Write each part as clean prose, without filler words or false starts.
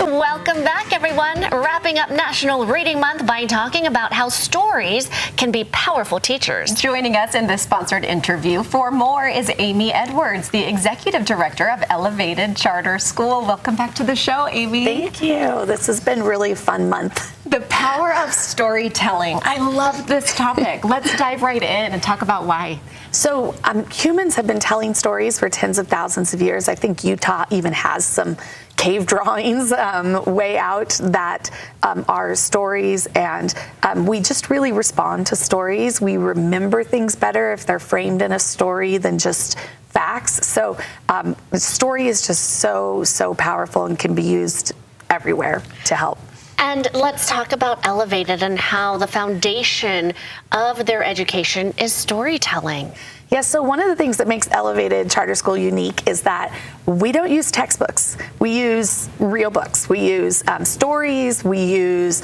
Welcome back, everyone. Wrapping up National Reading Month by talking about how stories can be powerful teachers. Joining us in this sponsored interview for more is Amy Edwards, the Executive Director of Elevated Charter School. Welcome back to the show, Amy. Thank you. This has been really fun month. The power of storytelling. I love this topic. Let's dive right in and talk about why. So humans have been telling stories for tens of thousands of years. I think Utah even has some cave drawings way out that are stories, and we just really respond to stories. We remember things better if they're framed in a story than just facts. So the story is just so powerful and can be used everywhere to help. And let's talk about Elevated and how the foundation of their education is storytelling. Yeah, so one of the things that makes Elevated Charter School unique is that we don't use textbooks. We use real books. We use stories. We use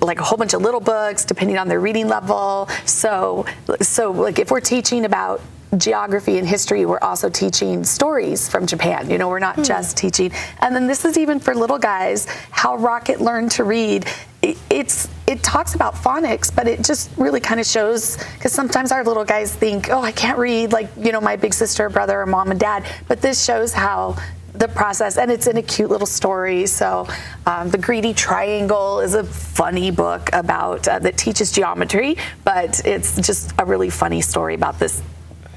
like a whole bunch of little books depending on their reading level. So like if we're teaching about geography and history, we're also teaching stories from Japan. You know, we're not just teaching. And then this is even for little guys, how Rocket learned to read. It talks about phonics, but it just really kind of shows, because sometimes our little guys think, oh, I can't read like, you know, my big sister, brother, or mom and dad. But this shows how the process, and it's in a cute little story. So The Greedy Triangle is a funny book about that teaches geometry, but it's just a really funny story about this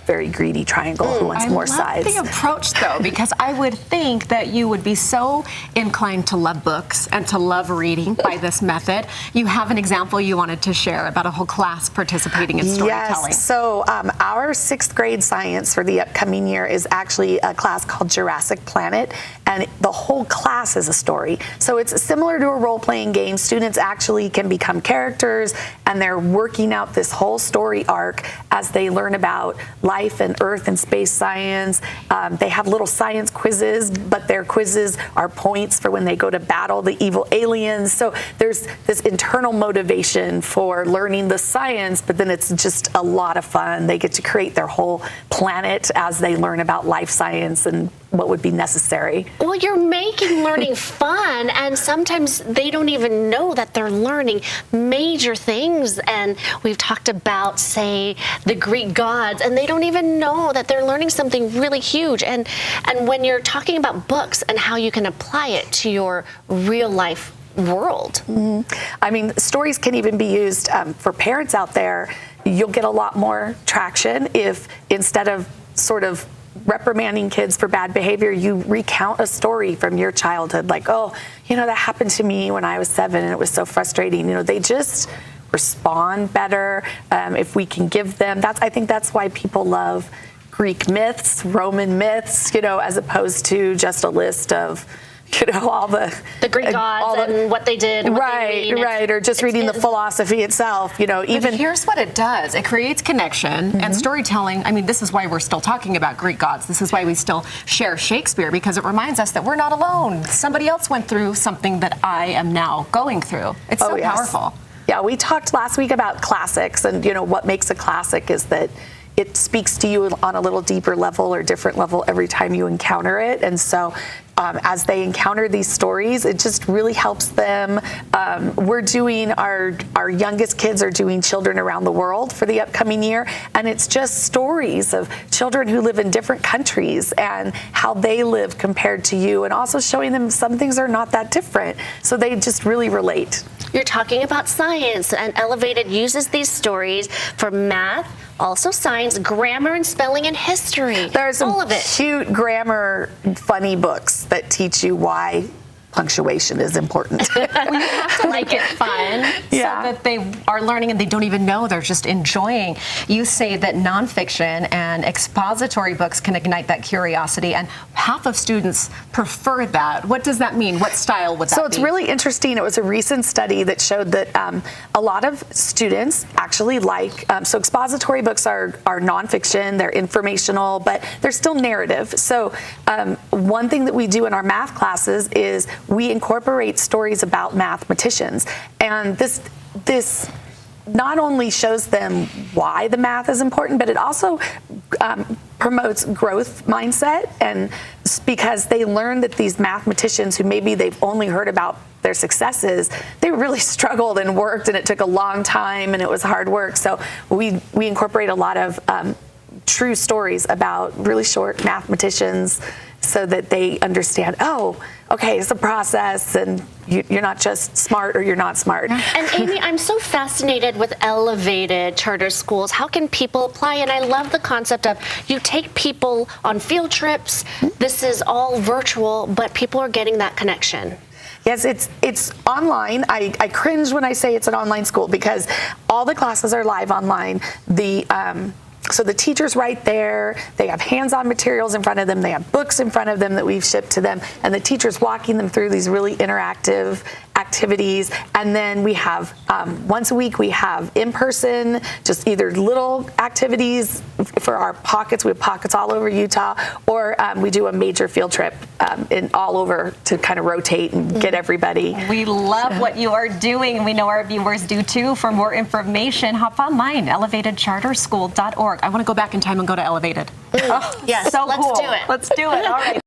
very greedy triangle who wants more sides. I love the approach, though, because I would think that you would be so inclined to love books and to love reading by this method. You have an example you wanted to share about a whole class participating in storytelling. Yes, so our 6th grade science for the upcoming year is actually a class called Jurassic Planet, and the whole class is a story. So it's similar to a role-playing game. Students actually can become characters, and they're working out this whole story arc as they learn about life and earth and space science. They have little science quizzes, but their quizzes are points for when they go to battle the evil aliens. So there's this internal motivation for learning the science, but then it's just a lot of fun. They get to create their whole planet as they learn about life science and what would be necessary. Well, you're making learning fun, and sometimes they don't even know that they're learning major things. And we've talked about, say, the Greek gods, and they don't even know that they're learning something really huge. And when you're talking about books and how you can apply it to your real life world. I mean, stories can even be used for parents out there. You'll get a lot more traction if instead of sort of reprimanding kids for bad behavior, you recount a story from your childhood, like, oh, you know, that happened to me when I was 7 and it was so frustrating. You know, they just respond better if we can give them. I think that's why people love Greek myths, Roman myths, you know, as opposed to just a list of, you know, all the Greek gods and what they did. And right, or just reading the philosophy itself, you know, even. But here's what it does. It creates connection and storytelling. I mean, this is why we're still talking about Greek gods. This is why we still share Shakespeare, because it reminds us that we're not alone. Somebody else went through something that I am now going through. It's so powerful. Yeah, we talked last week about classics, and, you know, what makes a classic is that it speaks to you on a little deeper level or different level every time you encounter it. And so as they encounter these stories, it just really helps them. We're doing, our youngest kids are doing Children Around the World for the upcoming year, and it's just stories of children who live in different countries and how they live compared to you, and also showing them some things are not that different, so they just really relate. You're talking about science, and Elevated uses these stories for math, also science, grammar, and spelling, and history. There's some cute grammar, funny books that teach you why punctuation is important. Well, you have to make it fun so that they are learning and they don't even know, they're just enjoying. You say that nonfiction and expository books can ignite that curiosity, and half of students prefer that. What does that mean? What style would that be? So it's really interesting. It was a recent study that showed that a lot of students actually like, so expository books are nonfiction, they're informational, but they're still narrative. So one thing that we do in our math classes is we incorporate stories about mathematicians, and this not only shows them why the math is important, but it also promotes growth mindset, and because they learn that these mathematicians who maybe they've only heard about their successes, they really struggled and worked, and it took a long time and it was hard work. So we incorporate a lot of true stories about really short mathematicians so that they understand, oh, okay, it's a process, and you're not just smart or you're not smart. And Amy, I'm so fascinated with elevated charter schools. How can people apply? And I love the concept of you take people on field trips. This is all virtual, but people are getting that connection. Yes, it's online. I cringe when I say it's an online school because all the classes are live online. So the teacher's right there. They have hands-on materials in front of them. They have books in front of them that we've shipped to them. And the teacher's walking them through these really interactive activities. And then we have, once a week, we have in-person, just either little activities for our pockets. We have pockets all over Utah. Or we do a major field trip all over to kind of rotate and get everybody. We love what you are doing, and we know our viewers do too. For more information, hop online, elevatedcharterschool.org. I want to go back in time and go to Elevated. Yes, so let's cool. do it. Let's do it. All right.